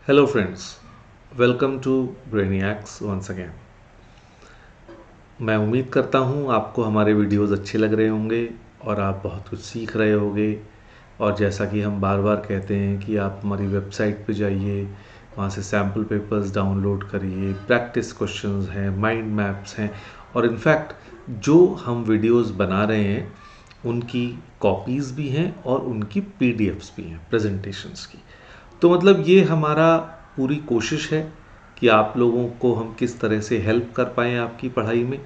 Hello friends, welcome to Brainiacs once again। मैं उम्मीद करता हूँ आपको हमारे वीडियोस अच्छे लग रहे होंगे और आप बहुत कुछ सीख रहे होंगे। और जैसा कि हम बार बार कहते हैं कि आप हमारी वेबसाइट पे जाइए, वहाँ से सैम्पल पेपर्स डाउनलोड करिए, प्रैक्टिस क्वेश्चंस हैं, माइंड मैप्स हैं और इनफैक्ट जो हम वीडियोस बना रहे हैं उनकी कॉपीज़ भी हैं और उनकी पीडीएफ्स भी हैं प्रेजेंटेशंस की। तो मतलब ये हमारा पूरी कोशिश है कि आप लोगों को हम किस तरह से हेल्प कर पाएँ आपकी पढ़ाई में।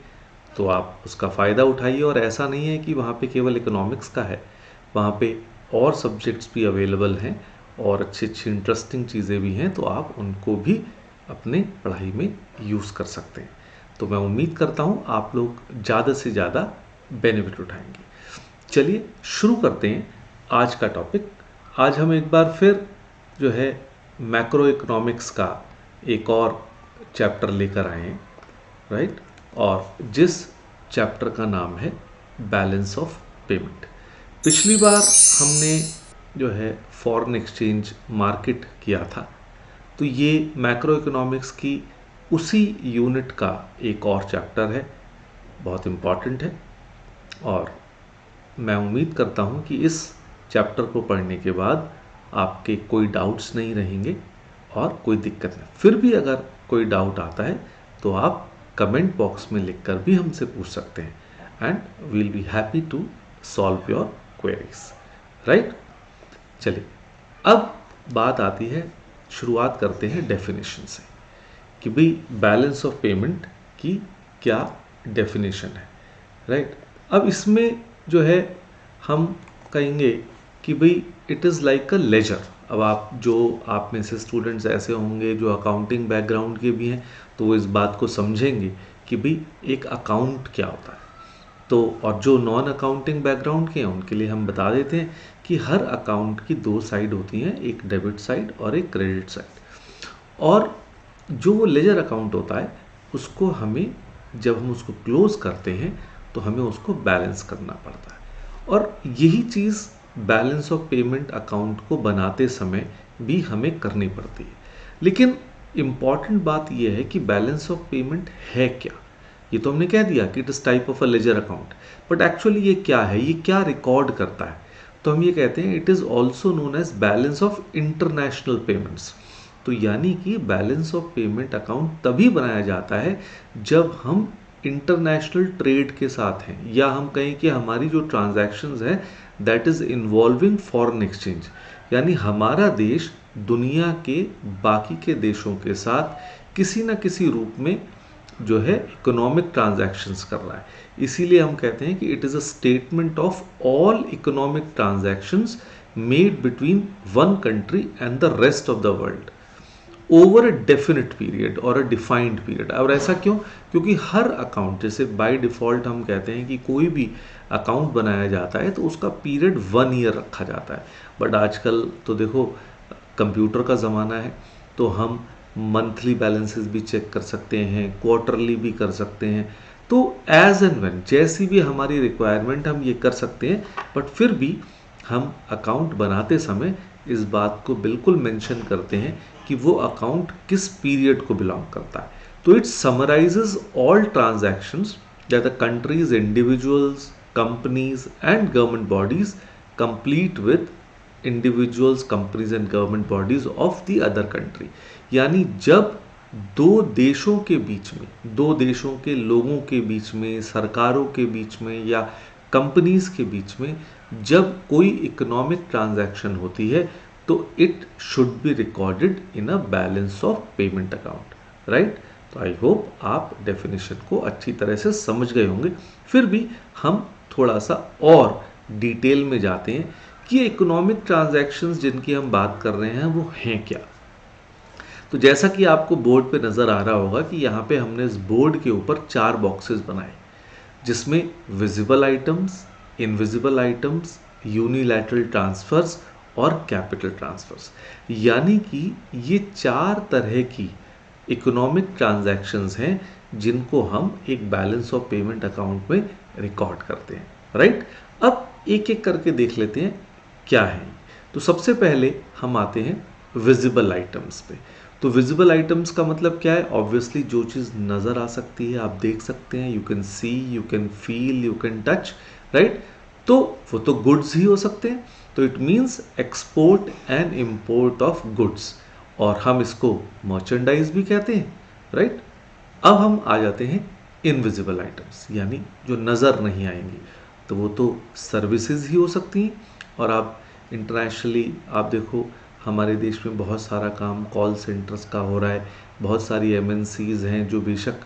तो आप उसका फ़ायदा उठाइए। और ऐसा नहीं है कि वहाँ पे केवल इकोनॉमिक्स का है, वहाँ पे और सब्जेक्ट्स भी अवेलेबल हैं और अच्छी अच्छी इंटरेस्टिंग चीज़ें भी हैं, तो आप उनको भी अपने पढ़ाई में यूज़ कर सकते हैं। तो मैं उम्मीद करता हूँ आप लोग ज़्यादा से ज़्यादा बेनिफिट उठाएंगे। चलिए शुरू करते हैं आज का टॉपिक। आज हम एक बार फिर जो है मैक्रो इकोनॉमिक्स का एक और चैप्टर लेकर आए हैं, राइट। और जिस चैप्टर का नाम है बैलेंस ऑफ पेमेंट। पिछली बार हमने जो है फॉरेन एक्सचेंज मार्केट किया था, तो ये मैक्रो इकोनॉमिक्स की उसी यूनिट का एक और चैप्टर है, बहुत इम्पॉर्टेंट है। और मैं उम्मीद करता हूँ कि इस चैप्टर को पढ़ने के बाद आपके कोई डाउट्स नहीं रहेंगे और कोई दिक्कत नहीं। फिर भी अगर कोई डाउट आता है तो आप कमेंट बॉक्स में लिखकर भी हमसे पूछ सकते हैं and will be happy to solve your queries, right. चलिए अब बात आती है, शुरुआत करते हैं डेफिनेशन से कि भाई बैलेंस ऑफ पेमेंट की क्या डेफिनेशन है, राइट। अब इसमें जो है हम कहेंगे कि भाई it is like a ledger. अब आप में से स्टूडेंट्स ऐसे होंगे जो अकाउंटिंग बैकग्राउंड के भी हैं, तो वो इस बात को समझेंगे कि भाई एक अकाउंट क्या होता है। तो और जो नॉन अकाउंटिंग बैकग्राउंड के हैं उनके लिए हम बता देते हैं कि हर अकाउंट की दो साइड होती हैं, एक डेबिट साइड और एक क्रेडिट साइड। और जो लेजर अकाउंट होता है उसको हमें, जब हम उसको क्लोज करते हैं तो हमें उसको बैलेंस करना पड़ता है। और यही चीज़ बैलेंस ऑफ पेमेंट अकाउंट को बनाते समय भी हमें करनी पड़ती है। लेकिन इम्पॉर्टेंट बात यह है कि बैलेंस ऑफ पेमेंट है क्या। ये तो हमने कह दिया कि it is type of a ledger account, but actually ये क्या है, ये क्या रिकॉर्ड करता है। तो हम ये कहते हैं it is also known as balance of international payments. तो यानी कि बैलेंस ऑफ पेमेंट अकाउंट तभी बनाया जाता है जब हम इंटरनेशनल ट्रेड के साथ हैं, या हम कहें कि हमारी जो ट्रांजैक्शंस है that is involving foreign exchange, यानी हमारा देश दुनिया के बाकी के देशों के साथ किसी न किसी रूप में जो है इकोनॉमिक ट्रांजैक्शंस कर रहा है। इसीलिए हम कहते हैं कि it is a statement of all economic transactions made between one country and the rest of the world over a definite period और अ डिफाइंड पीरियड। और ऐसा क्यों? क्योंकि हर अकाउंट, जैसे बाय डिफ़ॉल्ट हम कहते हैं कि कोई भी अकाउंट बनाया जाता है तो उसका पीरियड 1 ईयर रखा जाता है। बट आजकल तो देखो कंप्यूटर का ज़माना है, तो हम मंथली बैलेंसेस भी चेक कर सकते हैं, क्वार्टरली भी कर सकते हैं। तो एज एंड व्हेन जैसी भी हमारी रिक्वायरमेंट हम ये कर सकते हैं। बट फिर भी हम अकाउंट बनाते समय इस बात को बिल्कुल मेंशन करते हैं कि वो अकाउंट किस पीरियड को बिलोंग करता है। तो it summarises all transactions that the countries, individuals, companies and government bodies complete with individuals, companies and government bodies of the other country. यानी जब दो देशों के बीच में, दो देशों के लोगों के बीच में, सरकारों के बीच में या कंपनीज के बीच में जब कोई इकोनॉमिक ट्रांजैक्शन होती है तो it should be recorded in a balance of payment account, right. तो आई होप आप डेफिनेशन को अच्छी तरह से समझ गए होंगे। फिर भी हम थोड़ा सा और डिटेल में जाते हैं कि इकोनॉमिक ट्रांजैक्शंस जिनकी हम बात कर रहे हैं वो हैं क्या। तो जैसा कि आपको बोर्ड पे नज़र आ रहा होगा कि यहाँ पे हमने इस बोर्ड के ऊपर 4 बॉक्सेस बनाए, जिसमें visible items, invisible items, unilateral transfers और कैपिटल ट्रांसफर्स। यानी कि ये 4 तरह की इकोनॉमिक ट्रांजैक्शंस हैं जिनको हम एक बैलेंस ऑफ पेमेंट अकाउंट में रिकॉर्ड करते हैं, राइट। अब एक एक करके देख लेते हैं क्या है। तो सबसे पहले हम आते हैं विजिबल आइटम्स पे। तो विजिबल आइटम्स का मतलब क्या है? ऑब्वियसली जो चीज़ नज़र आ सकती है, आप देख सकते हैं, you can see, you can feel, you can touch, right? तो वो तो गुड्स ही हो सकते हैं। तो it means export and import of goods, और हम इसको मर्चेंडाइज भी कहते हैं, राइट? अब हम आ जाते हैं इनविजिबल आइटम्स, यानी जो नज़र नहीं आएंगी। तो वो तो सर्विसेज ही हो सकती हैं, और आप इंटरनेशनली आप देखो हमारे देश में बहुत सारा काम कॉल सेंटर्स का हो रहा है। बहुत सारी एमएनसीज हैं जो बेशक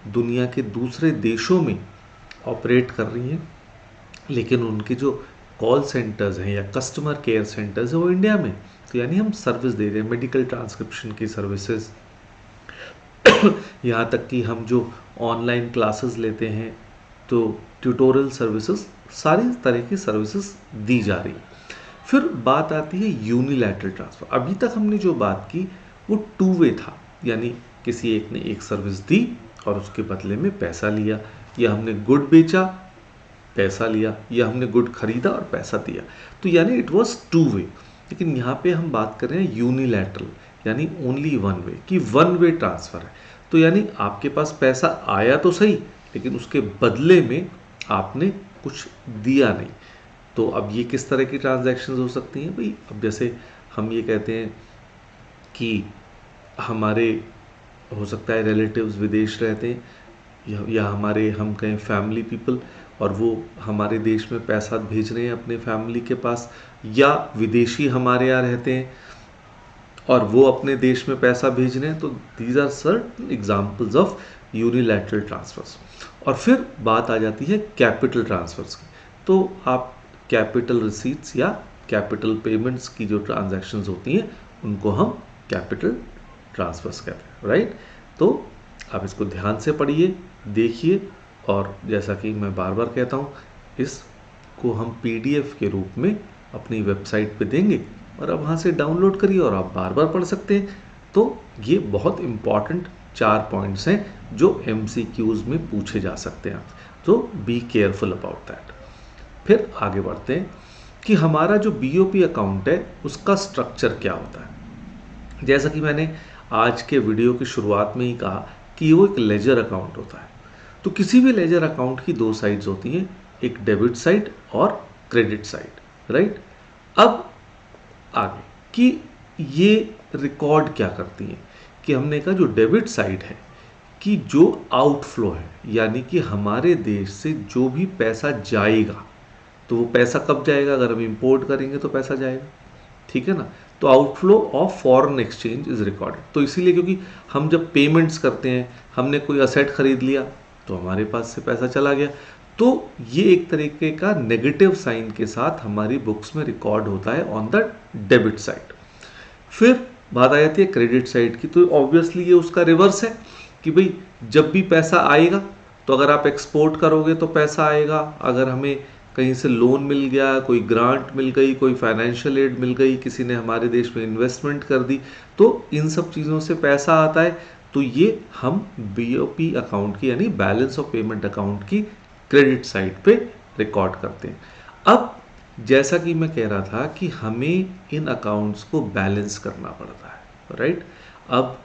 दुनिया के दूसरे देशों में ऑपरेट कर रही हैं, लेकिन उनके जो कॉल सेंटर्स हैं या कस्टमर केयर सेंटर्स हैं वो इंडिया में। तो यानी हम सर्विस दे रहे हैं, मेडिकल ट्रांसक्रिप्शन की सर्विसेज, यहाँ तक कि हम जो ऑनलाइन क्लासेस लेते हैं तो ट्यूटोरियल सर्विसेज, सारी तरह की सर्विसेज दी जा रही है। फिर बात आती है यूनिलैटरल ट्रांसफ़र। अभी तक हमने जो बात की वो टू वे था, यानी किसी एक ने एक सर्विस दी और उसके बदले में पैसा लिया, या हमने गुड बेचा पैसा लिया, या हमने गुड खरीदा और पैसा दिया। तो यानी इट वाज टू वे। लेकिन यहाँ पे हम बात कर रहे हैं यूनिलैटरल, यानी ओनली वन वे, कि वन वे ट्रांसफ़र है। तो यानी आपके पास पैसा आया तो सही, लेकिन उसके बदले में आपने कुछ दिया नहीं। तो अब ये किस तरह की ट्रांजैक्शंस हो सकती हैं भाई? अब जैसे हम ये कहते हैं कि हमारे हो सकता है रिलेटिव्स विदेश रहते हैं, या हमारे हम कहें फैमिली पीपल, और वो हमारे देश में पैसा भेज रहे हैं अपने फैमिली के पास, या विदेशी हमारे यहाँ रहते हैं और वो अपने देश में पैसा भेज रहे हैं। तो these are certain examples of unilateral transfers. और फिर बात आ जाती है कैपिटल ट्रांसफर्स की। तो आप कैपिटल रिसीट्स या कैपिटल पेमेंट्स की जो ट्रांजैक्शंस होती हैं उनको हम कैपिटल ट्रांसफर्स कहते हैं, राइट? तो आप इसको ध्यान से पढ़िए, देखिए, और जैसा कि मैं बार बार कहता हूँ, इसको हम PDF के रूप में अपनी वेबसाइट पे देंगे और आप वहाँ से डाउनलोड करिए और आप बार बार पढ़ सकते हैं। तो ये बहुत इम्पॉर्टेंट 4 पॉइंट्स हैं जो MCQs में पूछे जा सकते हैं, तो बी केयरफुल अबाउट दैट। फिर आगे बढ़ते हैं कि हमारा जो BOP अकाउंट है उसका स्ट्रक्चर क्या होता है। जैसा कि मैंने आज के वीडियो की शुरुआत में ही कहा कि वो एक लेजर अकाउंट होता है। तो किसी भी लेजर अकाउंट की 2 साइड्स होती हैं, एक डेबिट साइड और क्रेडिट साइड, राइट? अब आगे कि ये रिकॉर्ड क्या करती हैं, कि हमने कहा जो डेबिट साइड है कि जो आउटफ्लो है, यानी कि हमारे देश से जो भी पैसा जाएगा, तो वो पैसा कब जाएगा? अगर हम इंपोर्ट करेंगे तो पैसा जाएगा, ठीक है ना? तो outflow of foreign exchange is recorded. तो इसीलिए क्योंकि हम जब पेमेंट्स करते हैं, हमने कोई असेट खरीद लिया तो हमारे पास से पैसा चला गया, तो ये एक तरीके का नेगेटिव साइन के साथ हमारी बुक्स में रिकॉर्ड होता है ऑन द डेबिट साइड। फिर बात आ जाती है क्रेडिट साइड की। तो ऑब्वियसली ये उसका रिवर्स है कि भाई जब भी पैसा आएगा, तो अगर आप एक्सपोर्ट करोगे तो पैसा आएगा, अगर हमें कहीं से लोन मिल गया, कोई ग्रांट मिल गई, कोई फाइनेंशियल एड मिल गई, किसी ने हमारे देश में इन्वेस्टमेंट कर दी, तो इन सब चीज़ों से पैसा आता है। तो ये हम BOP अकाउंट की, यानी बैलेंस ऑफ पेमेंट अकाउंट की क्रेडिट साइड पे रिकॉर्ड करते हैं। अब जैसा कि मैं कह रहा था कि हमें इन अकाउंट्स को बैलेंस करना पड़ता है, राइट? अब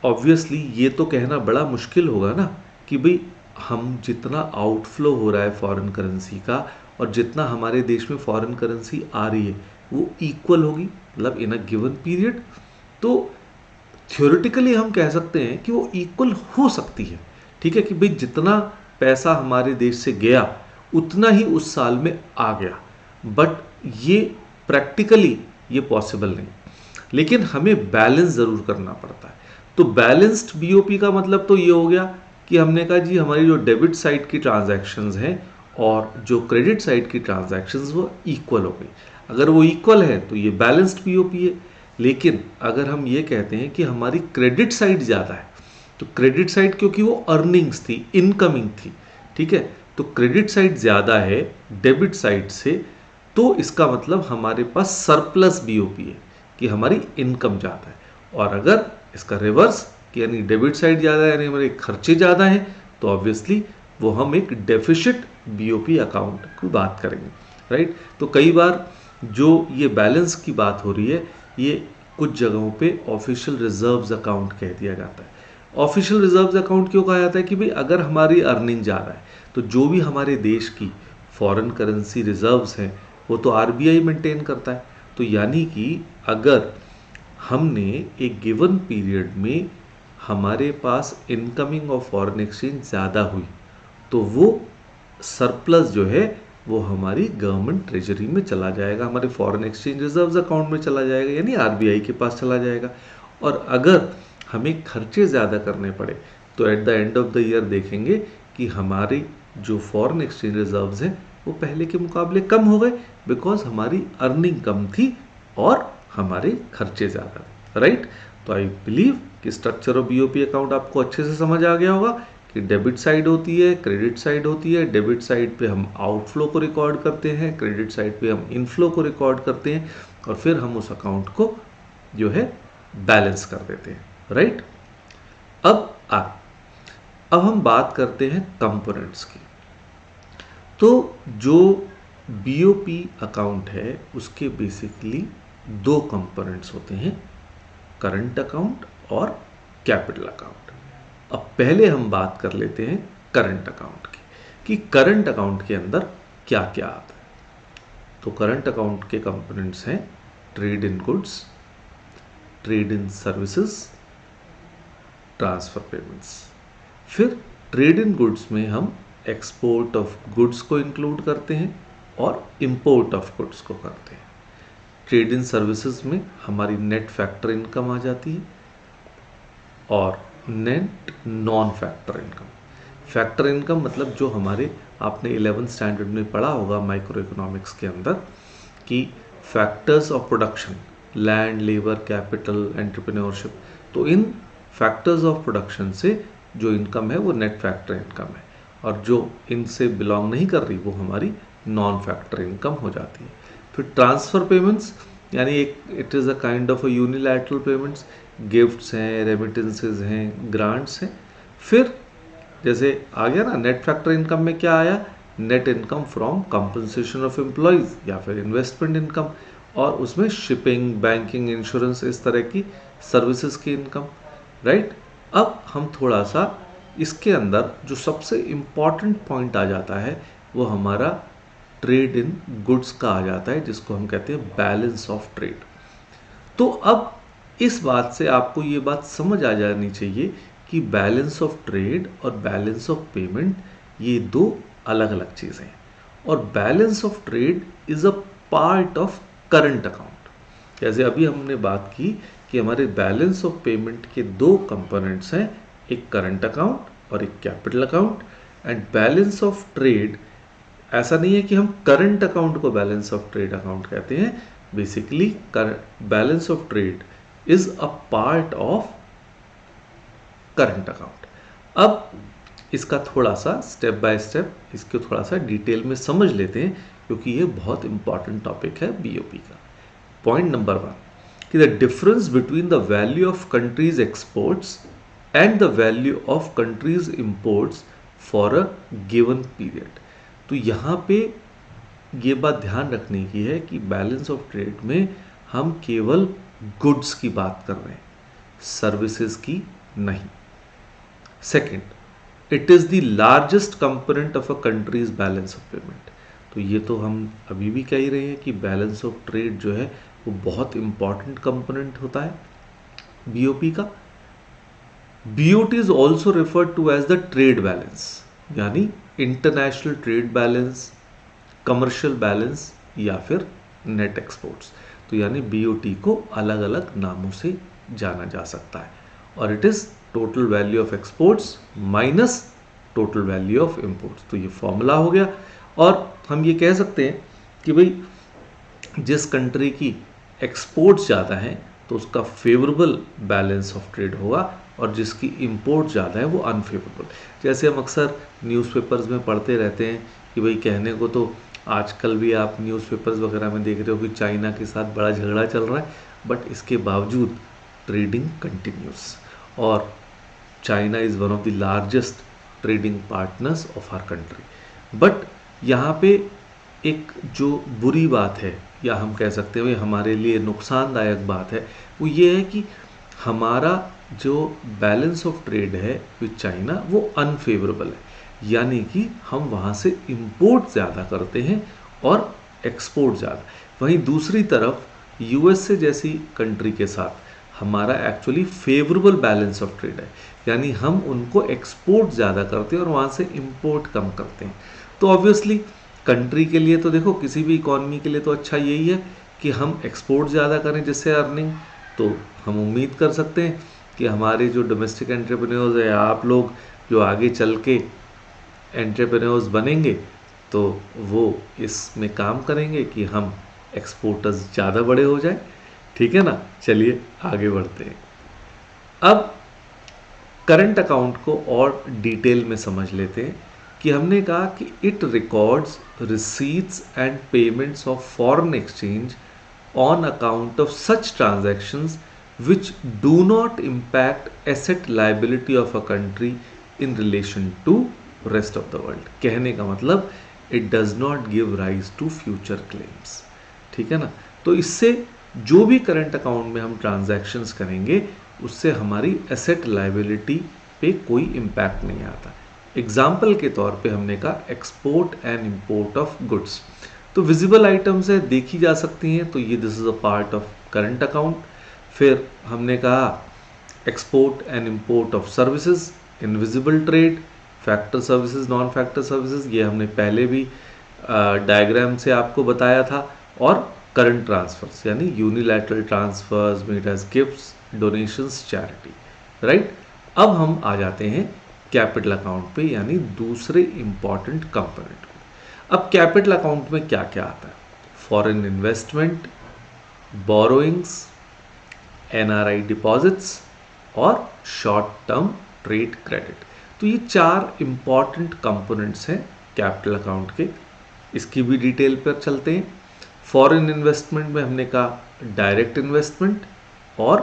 ऑब्वियसली ये तो कहना बड़ा मुश्किल होगा ना कि भाई हम जितना आउटफ्लो हो रहा है फॉरेन करेंसी का और जितना हमारे देश में फॉरेन करेंसी आ रही है वो इक्वल होगी, मतलब इन अ गिवन पीरियड। तो थ्योरेटिकली हम कह सकते हैं कि वो इक्वल हो सकती है, ठीक है, कि भाई जितना पैसा हमारे देश से गया उतना ही उस साल में आ गया, बट ये प्रैक्टिकली ये पॉसिबल नहीं, लेकिन हमें बैलेंस ज़रूर करना पड़ता है। तो बैलेंस्ड BOP का मतलब तो ये हो गया कि हमने कहा जी हमारी जो डेबिट साइड की ट्रांजैक्शंस हैं और जो क्रेडिट साइड की ट्रांजैक्शंस वो इक्वल हो गई। अगर वो इक्वल है तो ये बैलेंस्ड BOP है। लेकिन अगर हम ये कहते हैं कि हमारी क्रेडिट साइड ज़्यादा है, तो क्रेडिट साइड क्योंकि वो अर्निंग्स थी, इनकमिंग थी, ठीक है, तो क्रेडिट साइड ज़्यादा है डेबिट साइड से, तो इसका मतलब हमारे पास सरप्लस BOP है कि हमारी इनकम ज़्यादा है। और अगर इसका रिवर्स यानी डेबिट साइड ज़्यादा है, यानी हमारे खर्चे ज़्यादा हैं, तो ऑब्वियसली वो हम एक डेफिसिट BOP अकाउंट की बात करेंगे, राइट? तो कई बार जो ये बैलेंस की बात हो रही है ये कुछ जगहों पे ऑफिशियल रिजर्व्स अकाउंट कह दिया जाता है। ऑफिशियल रिजर्व्स अकाउंट क्यों कहा जाता है कि भाई अगर हमारी अर्निंग ज़्यादा है तो जो भी हमारे देश की फॉरेन करेंसी रिजर्व्स हैं वो तो आरबीआई मेंटेन करता है। तो यानी कि अगर हमने एक गिवन पीरियड में हमारे पास इनकमिंग ऑफ फॉरेन एक्सचेंज ज़्यादा हुई तो वो सरप्लस जो है वो हमारी गवर्नमेंट ट्रेजरी में चला जाएगा, हमारे फॉरेन एक्सचेंज रिजर्व्स अकाउंट में चला जाएगा, यानी आरबीआई के पास चला जाएगा। और अगर हमें खर्चे ज़्यादा करने पड़े तो at the end of the year देखेंगे कि हमारी जो फॉरेन एक्सचेंज रिजर्व्स हैं वो पहले के मुकाबले कम हो गए, बिकॉज हमारी अर्निंग कम थी और हमारे खर्चे ज़्यादा थे, राइट। तो आई बिलीव कि स्ट्रक्चर ऑफ बीओपी अकाउंट आपको अच्छे से समझ आ गया होगा कि डेबिट साइड होती है, क्रेडिट साइड होती है। डेबिट साइड पे हम आउटफ्लो को रिकॉर्ड करते हैं, क्रेडिट साइड पे हम इनफ्लो को रिकॉर्ड करते हैं और फिर हम उस अकाउंट को जो है बैलेंस कर देते हैं, राइट। अब हम बात करते हैं कंपोनेंट्स की। तो जो बीओपी अकाउंट है उसके बेसिकली दो कंपोनेंट्स होते हैं, करंट अकाउंट और कैपिटल अकाउंट। अब पहले हम बात कर लेते हैं करंट अकाउंट की कि करंट अकाउंट के अंदर क्या क्या आता है। तो करंट अकाउंट के कंपोनेंट्स हैं trade in goods, trade in services, transfer payments. फिर ट्रेड इन गुड्स में हम एक्सपोर्ट ऑफ गुड्स को इंक्लूड करते हैं और इंपोर्ट ऑफ गुड्स को करते हैं। ट्रेड इन सर्विसेज में हमारी नेट फैक्टर इनकम आ जाती है और net non factor income. Factor income मतलब जो हमारे आपने 11th स्टैंडर्ड में पढ़ा होगा माइक्रो इकोनॉमिक्स के अंदर कि factors of production, land, labour, capital, entrepreneurship. तो इन फैक्टर्स ऑफ प्रोडक्शन से जो इनकम है वो नेट फैक्टर इनकम है और जो इनसे बिलोंग नहीं कर रही वो हमारी नॉन फैक्टर इनकम हो जाती है। फिर ट्रांसफ़र पेमेंट्स यानी it is a kind of a unilateral payments, gifts हैं, रेमिटेंसेज हैं, ग्रांट्स हैं। फिर जैसे आ गया ना नेट फैक्टर इनकम में क्या आया, net income from compensation of employees या फिर इन्वेस्टमेंट इनकम, और उसमें शिपिंग, बैंकिंग, इंश्योरेंस, इस तरह की सर्विसेज की इनकम, राइट। अब हम थोड़ा सा इसके अंदर जो सबसे इम्पॉर्टेंट पॉइंट आ जाता है वो हमारा ट्रेड इन गुड्स का आ जाता है, जिसको हम कहते हैं बैलेंस ऑफ ट्रेड। तो अब इस बात से आपको ये बात समझ आ जानी चाहिए कि बैलेंस ऑफ ट्रेड और बैलेंस ऑफ पेमेंट ये दो अलग अलग चीज़ें हैं और balance of trade is a part of current account. जैसे अभी हमने बात की कि हमारे बैलेंस ऑफ पेमेंट के दो कंपोनेंट्स हैं, एक करंट अकाउंट और एक capital account. And balance of trade ऐसा नहीं है कि हम करंट अकाउंट को बैलेंस ऑफ ट्रेड अकाउंट कहते हैं। Basically balance of trade is a part of current account. अब इसका थोड़ा सा स्टेप बाय स्टेप इसको थोड़ा सा डिटेल में समझ लेते हैं क्योंकि ये बहुत इंपॉर्टेंट टॉपिक है बीओपी का। पॉइंट नंबर 1 कि the difference between the value of countries exports and the value of countries imports for a given period. तो यहाँ पे ये बात ध्यान रखने की है कि बैलेंस ऑफ ट्रेड में हम केवल गुड्स की बात कर रहे हैं, सर्विसेज की नहीं। Second, it is the largest component of a countries balance of payment. तो ये तो हम अभी भी कह ही रहे हैं कि बैलेंस ऑफ ट्रेड जो है वो बहुत इंपॉर्टेंट कंपोनेंट होता है बीओपी का। BOT is also referred to as the trade balance, यानी international trade balance, commercial balance या फिर नेट एक्सपोर्ट्स। तो यानी बीओटी को अलग अलग नामों से जाना जा सकता है और it is total value of exports minus total value of imports. तो ये फॉर्मूला हो गया और हम ये कह सकते हैं कि भाई जिस कंट्री की एक्सपोर्ट्स ज़्यादा हैं तो उसका फेवरेबल बैलेंस ऑफ ट्रेड होगा और जिसकी इंपोर्ट ज़्यादा है वो अनफेवरेबल। जैसे हम अक्सर न्यूज़पेपर्स में पढ़ते रहते हैं कि भाई कहने को तो आजकल भी आप न्यूज़पेपर्स वगैरह में देख रहे हो कि चाइना के साथ बड़ा झगड़ा चल रहा है, बट इसके बावजूद ट्रेडिंग कंटिन्यूस और China is one of the largest trading partners of our country. But यहाँ पे एक जो बुरी बात है, या हम कह सकते हैं हमारे लिए नुकसानदायक बात है, वो ये है कि हमारा जो बैलेंस ऑफ ट्रेड है विद चाइना वो अनफेवरेबल है, यानी कि हम वहाँ से इंपोर्ट ज़्यादा करते हैं और एक्सपोर्ट ज़्यादा। वहीं दूसरी तरफ यूएस से जैसी कंट्री के साथ हमारा actually favourable balance of trade है, यानी हम उनको एक्सपोर्ट ज़्यादा करते हैं और वहाँ से इंपोर्ट कम करते हैं। तो ऑब्वियसली कंट्री के लिए तो देखो, किसी भी इकॉनमी के लिए तो अच्छा यही है कि हम एक्सपोर्ट ज़्यादा करें जिससे अर्निंग, तो हम उम्मीद कर सकते हैं कि हमारे जो डोमेस्टिक एंटरप्रेन्योर्स है, आप लोग जो आगे चल के एंटरप्रेन्योर्स बनेंगे, तो वो इसमें काम करेंगे कि हम एक्सपोर्टर्स ज़्यादा बड़े हो जाए। ठीक है ना, चलिए आगे बढ़ते हैं। अब करंट अकाउंट को और डिटेल में समझ लेते हैं कि हमने कहा कि it records receipts and payments of foreign exchange on account of such transactions which do not impact asset liability of a country in relation to rest of the world। कहने का मतलब it does not give rise to future claims। ठीक है ना, तो इससे जो भी करंट अकाउंट में हम ट्रांजैक्शंस करेंगे उससे हमारी एसेट लाइबिलिटी पे कोई इम्पैक्ट नहीं आता। एग्जाम्पल के तौर पे हमने कहा export and import of goods, तो विजिबल आइटम्स है, देखी जा सकती हैं, तो ये this is a part of current account. फिर हमने कहा export and import of services, invisible trade, factor services, non factor services, ये हमने पहले भी डायग्राम से आपको बताया था। और करंट ट्रांसफर्स यानी unilateral transfers made as gifts, donations, charity, right. अब हम आ जाते हैं कैपिटल अकाउंट पे, यानी दूसरे इंपॉर्टेंट कंपोनेंट पे। अब कैपिटल अकाउंट में क्या क्या आता है? Foreign investment, borrowings, NRI deposits और शॉर्ट टर्म ट्रेड क्रेडिट। तो ये चार इंपॉर्टेंट कंपोनेंट्स हैं कैपिटल अकाउंट के। इसकी भी डिटेल पर चलते हैं। फॉरेन इन्वेस्टमेंट में हमने कहा डायरेक्ट इन्वेस्टमेंट और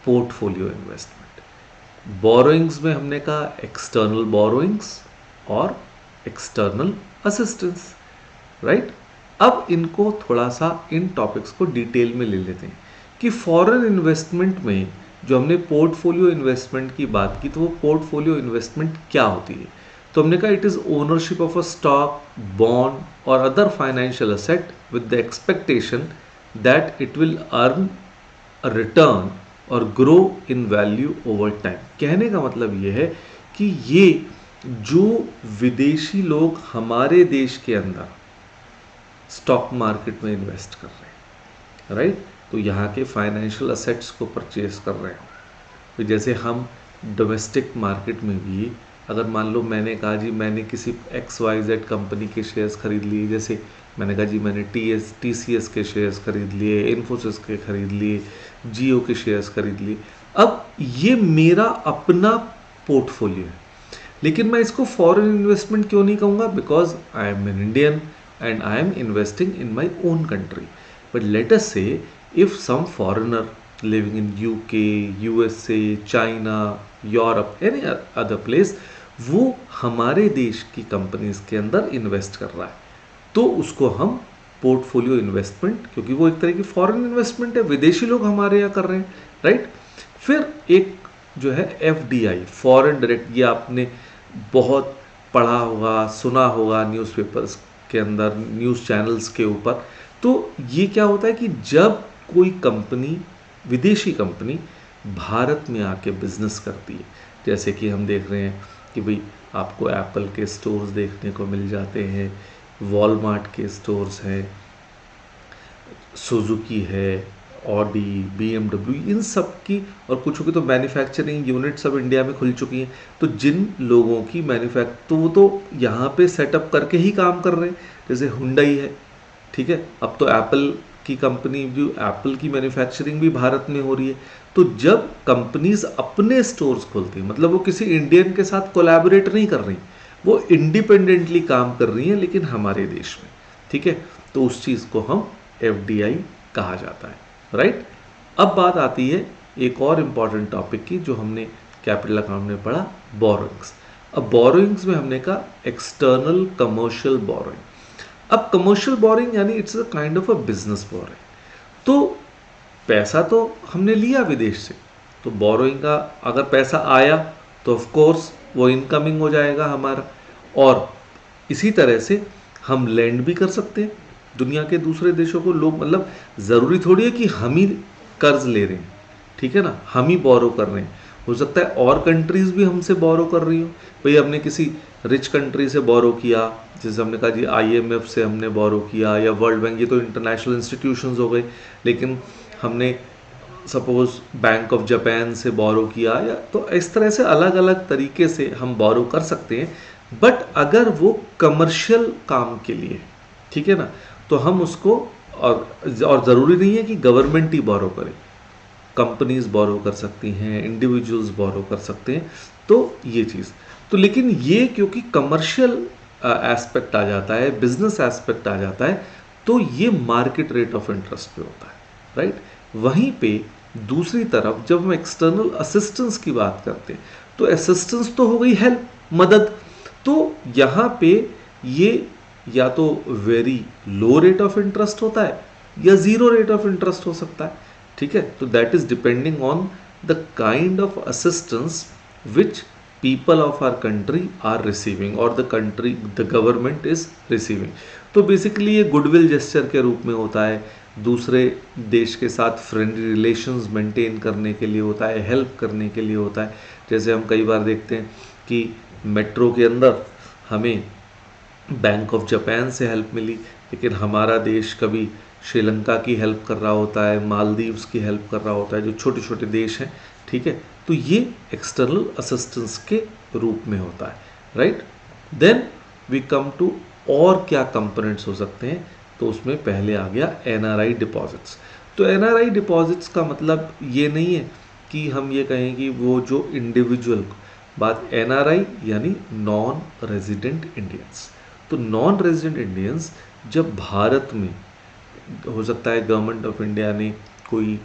पोर्टफोलियो इन्वेस्टमेंट। बोरोइंग्स में हमने कहा एक्सटर्नल बोरोइंग्स और एक्सटर्नल असिस्टेंस, राइट। अब इनको थोड़ा सा इन टॉपिक्स को डिटेल में ले लेते हैं कि फॉरेन इन्वेस्टमेंट में जो हमने पोर्टफोलियो इन्वेस्टमेंट की बात की, तो वो पोर्टफोलियो इन्वेस्टमेंट क्या होती है? तो हमने कहा it is ownership of a stock, bond और other financial asset with the expectation that it will earn a return और grow in value over time. कहने का मतलब ये है कि ये जो विदेशी लोग हमारे देश के अंदर स्टॉक मार्केट में इन्वेस्ट कर रहे हैं, राइट, तो यहाँ के फाइनेंशियल असेट्स को परचेज कर रहे हैं। तो जैसे हम डोमेस्टिक मार्केट में भी, अगर मान लो मैंने कहा जी मैंने किसी XYZ कंपनी के शेयर्स खरीद लिए, जैसे मैंने कहा जी मैंने TCS के शेयर्स खरीद लिए, इन्फोसिस के खरीद लिए, जियो के शेयर्स खरीद लिए। अब ये मेरा अपना पोर्टफोलियो है, लेकिन मैं इसको फॉरेन इन्वेस्टमेंट क्यों नहीं कहूँगा? Because I am an Indian and I am investing in my own country. But let us say if some foreigner living in UK, USA, China, Europe, any other place, वो हमारे देश की companies के अंदर invest कर रहा है, तो उसको हम पोर्टफोलियो इन्वेस्टमेंट, क्योंकि वो एक तरह की फॉरेन इन्वेस्टमेंट है, विदेशी लोग हमारे यहाँ कर रहे हैं, राइट। फिर एक जो है FDI, फॉरेन डायरेक्ट, ये आपने बहुत पढ़ा होगा, सुना होगा न्यूज़पेपर्स के अंदर, न्यूज़ चैनल्स के ऊपर। तो ये क्या होता है कि जब कोई कंपनी, विदेशी कंपनी भारत में आके बिजनेस करती है, जैसे कि हम देख रहे हैं कि भाई आपको एप्पल के स्टोर्स देखने को मिल जाते हैं, वॉलमार्ट के स्टोर्स हैं, सुजुकी है, ऑडी, BMW, इन सब की, और कुछ की तो मैन्युफैक्चरिंग यूनिट सब इंडिया में खुल चुकी हैं। तो जिन लोगों की तो वो तो यहाँ पे सेटअप करके ही काम कर रहे हैं, जैसे हुंडई है, ठीक है। अब तो एप्पल की कंपनी, जो एप्पल की मैन्युफैक्चरिंग भी भारत में हो रही है। तो जब कंपनीज अपने स्टोर्स खोलती हैं, मतलब वो किसी इंडियन के साथ कोलैबोरेट नहीं कर रही, वो इंडिपेंडेंटली काम कर रही हैं, लेकिन हमारे देश में, ठीक है, तो उस चीज़ को हम FDI कहा जाता है, राइट। अब बात आती है एक और इम्पॉर्टेंट टॉपिक की, जो हमने कैपिटल अकाउंट में पढ़ा, बोरोइंग्स। अब बोरोइंग्स में हमने कहा एक्सटर्नल कमर्शियल बोरोइंग। अब कमर्शियल बोरिंग यानी it's a kind of a business boring. तो पैसा तो हमने लिया विदेश से, तो बोरोइंग का अगर पैसा आया तो ऑफ कोर्स वो इनकमिंग हो जाएगा हमारा। और इसी तरह से हम लैंड भी कर सकते हैं दुनिया के दूसरे देशों को। लोग मतलब ज़रूरी थोड़ी है कि हम ही कर्ज ले रहे हैं, ठीक है ना, हम ही बोरो कर रहे हैं। हो सकता है और कंट्रीज भी हमसे बोरो कर रही हो। भाई हमने किसी रिच कंट्री से बोरो किया, जैसे हमने कहा जी IMF से हमने बोरो किया या वर्ल्ड बैंक, ये तो इंटरनेशनल इंस्टीट्यूशंस हो गए। लेकिन हमने सपोज बैंक ऑफ जापान से बोरो किया, या तो इस तरह से अलग अलग तरीके से हम बोरो कर सकते हैं। बट अगर वो कमर्शियल काम के लिए, ठीक है ना, तो हम उसको और ज़रूरी नहीं है कि गवर्नमेंट ही बोरो करे, कंपनीज बोरो कर सकती हैं, इंडिविजुअल्स बोरो कर सकते हैं। तो ये चीज़ तो, लेकिन ये क्योंकि कमर्शियल एस्पेक्ट आ जाता है, बिजनेस एस्पेक्ट आ जाता है, तो ये मार्केट रेट ऑफ इंटरेस्ट पे होता है, राइट। वहीं पे दूसरी तरफ जब हम एक्सटर्नल असिस्टेंस की बात करते हैं, तो असिस्टेंस तो हो गई हेल्प, मदद। तो यहाँ पे ये या तो very low rate of interest होता है या ज़ीरो रेट ऑफ इंटरेस्ट हो सकता है, ठीक है। तो that is depending on the kind of assistance which people of our country are receiving और द गवर्नमेंट इज रिसीविंग। तो बेसिकली ये गुडविल जेस्चर के रूप में होता है, दूसरे देश के साथ फ्रेंडली रिलेशंस मेंटेन करने के लिए होता है, हेल्प करने के लिए होता है। जैसे हम कई बार देखते हैं कि मेट्रो के अंदर हमें बैंक ऑफ जापान से हेल्प मिली, लेकिन हमारा देश कभी श्रीलंका की हेल्प कर रहा होता है, मालदीव्स की हेल्प कर रहा होता है, जो छोटे छोटे देश हैं, ठीक है। तो ये एक्सटर्नल असिस्टेंस के रूप में होता है, right. Then we come to और क्या कंपोनेंट्स हो सकते हैं, तो उसमें पहले आ गया NRI डिपॉजिट्स। तो NRI डिपॉजिट्स का मतलब ये नहीं है कि हम ये कहें कि वो जो इंडिविजुअल, बात NRI यानी नॉन रेजिडेंट इंडियंस। तो नॉन रेजिडेंट इंडियंस जब भारत में, हो सकता है गवर्नमेंट ऑफ इंडिया ने कोई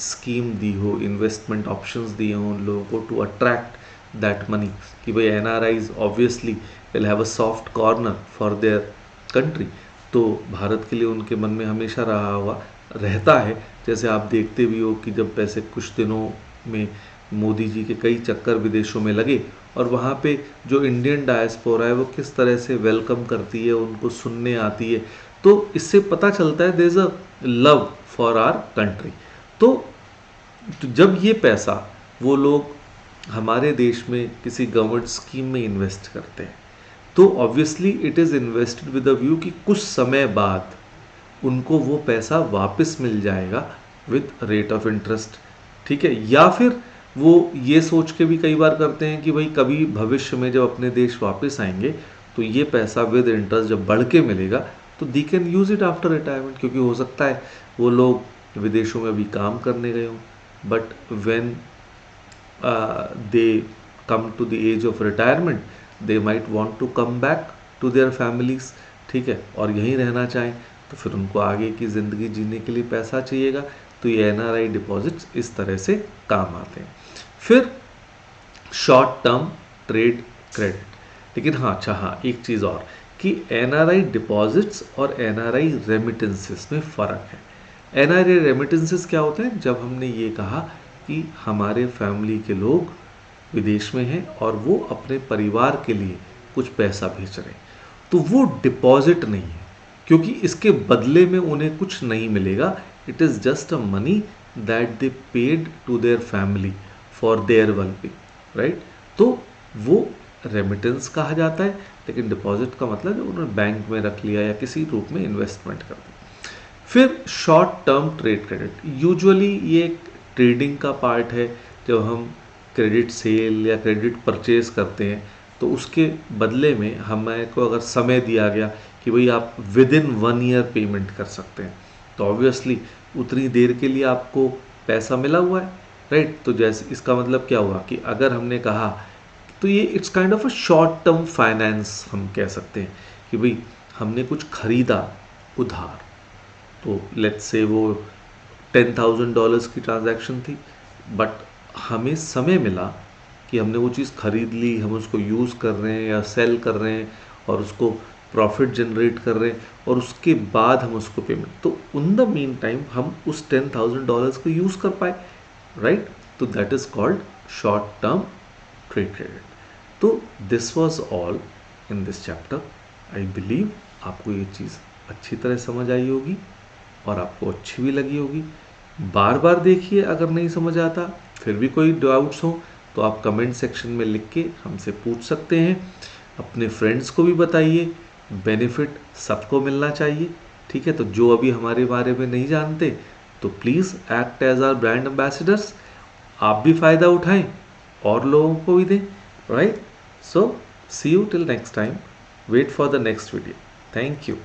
स्कीम दी हो, इन्वेस्टमेंट ऑप्शंस दिए हों उन लोगों को टू अट्रैक्ट दैट मनी, कि भाई NRIs obviously will have a soft corner for their country. तो भारत के लिए उनके मन में हमेशा रहा होगा, रहता है। जैसे आप देखते भी हो कि जब वैसे कुछ दिनों में मोदी जी के कई चक्कर विदेशों में लगे, और वहाँ पे जो इंडियन डायस्पोरा है वो किस तरह से वेलकम करती है, उनको सुनने आती है। तो इससे पता चलता है there is a love for our country. तो जब ये पैसा वो लोग हमारे देश में किसी गवर्नमेंट स्कीम में इन्वेस्ट करते हैं, तो obviously it is invested with a view कि कुछ समय बाद उनको वो पैसा वापस मिल जाएगा विद रेट ऑफ इंटरेस्ट, ठीक है। या फिर वो ये सोच के भी कई बार करते हैं कि भाई कभी भविष्य में जब अपने देश वापस आएंगे तो ये पैसा विद इंटरेस्ट जब बढ़ के मिलेगा तो they can use it after retirement, क्योंकि हो सकता है वो लोग विदेशों में भी काम करने गए हों, but when they come to the age of retirement they might want to come back to their families, ठीक है, और यहीं रहना चाहें, तो फिर उनको आगे की ज़िंदगी जीने के लिए पैसा चाहिएगा। तो ये NRI डिपॉजिट्स इस तरह से काम आते हैं। फिर शॉर्ट टर्म ट्रेड क्रेडिट। लेकिन हाँ, अच्छा हाँ, एक चीज़ और कि NRI डिपॉजिट्स और NRI रेमिटेंसेस में फ़र्क है। NRI रेमिटेंसेस क्या होते हैं, जब हमने ये कहा कि हमारे फैमिली के लोग विदेश में हैं और वो अपने परिवार के लिए कुछ पैसा भेज रहे हैं, तो वो डिपॉजिट नहीं है, क्योंकि इसके बदले में उन्हें कुछ नहीं मिलेगा। It is just a money that they paid to their family for their wellbeing, right. तो वो रेमिटेंस कहा जाता है, लेकिन डिपॉजिट का मतलब है उन्होंने बैंक में रख लिया या किसी रूप में इन्वेस्टमेंट कर दी। फिर short term trade credit, usually ये एक ट्रेडिंग का पार्ट है। जब हम क्रेडिट सेल या क्रेडिट परचेज करते हैं तो उसके बदले में हमें को अगर समय दिया गया कि भाई आप विद इन 1 ईयर पेमेंट कर सकते हैं, तो ऑब्वियसली उतनी देर के लिए आपको पैसा मिला हुआ है, राइट। तो जैसे इसका मतलब क्या हुआ कि अगर हमने कहा, तो ये it's kind of a short term finance हम कह सकते हैं कि भाई हमने कुछ खरीदा उधार, तो लेट्स से वो $10,000 की ट्रांजैक्शन थी, बट हमें समय मिला कि हमने वो चीज़ खरीद ली, हम उसको यूज़ कर रहे हैं या सेल कर रहे हैं और उसको प्रॉफिट जनरेट कर रहे हैं और उसके बाद हम उसको पेमेंट, तो इन द मीन टाइम हम उस $10,000 को यूज़ कर पाए, राइट? तो that is called short term trade credit. तो this was all in this chapter. I believe आपको ये चीज़ अच्छी तरह समझ आई होगी और आपको अच्छी भी लगी होगी। बार बार देखिए, अगर नहीं समझ आता, फिर भी कोई डाउट्स हो तो आप कमेंट सेक्शन में लिख के हमसे पूछ सकते हैं। अपने फ्रेंड्स को भी बताइए, बेनिफिट सबको मिलना चाहिए, ठीक है? तो जो अभी हमारे बारे में नहीं जानते तो please act as our brand ambassadors, आप भी फ़ायदा उठाएं और लोगों को भी दें, right? So see you till next time, wait for the next video. Thank you.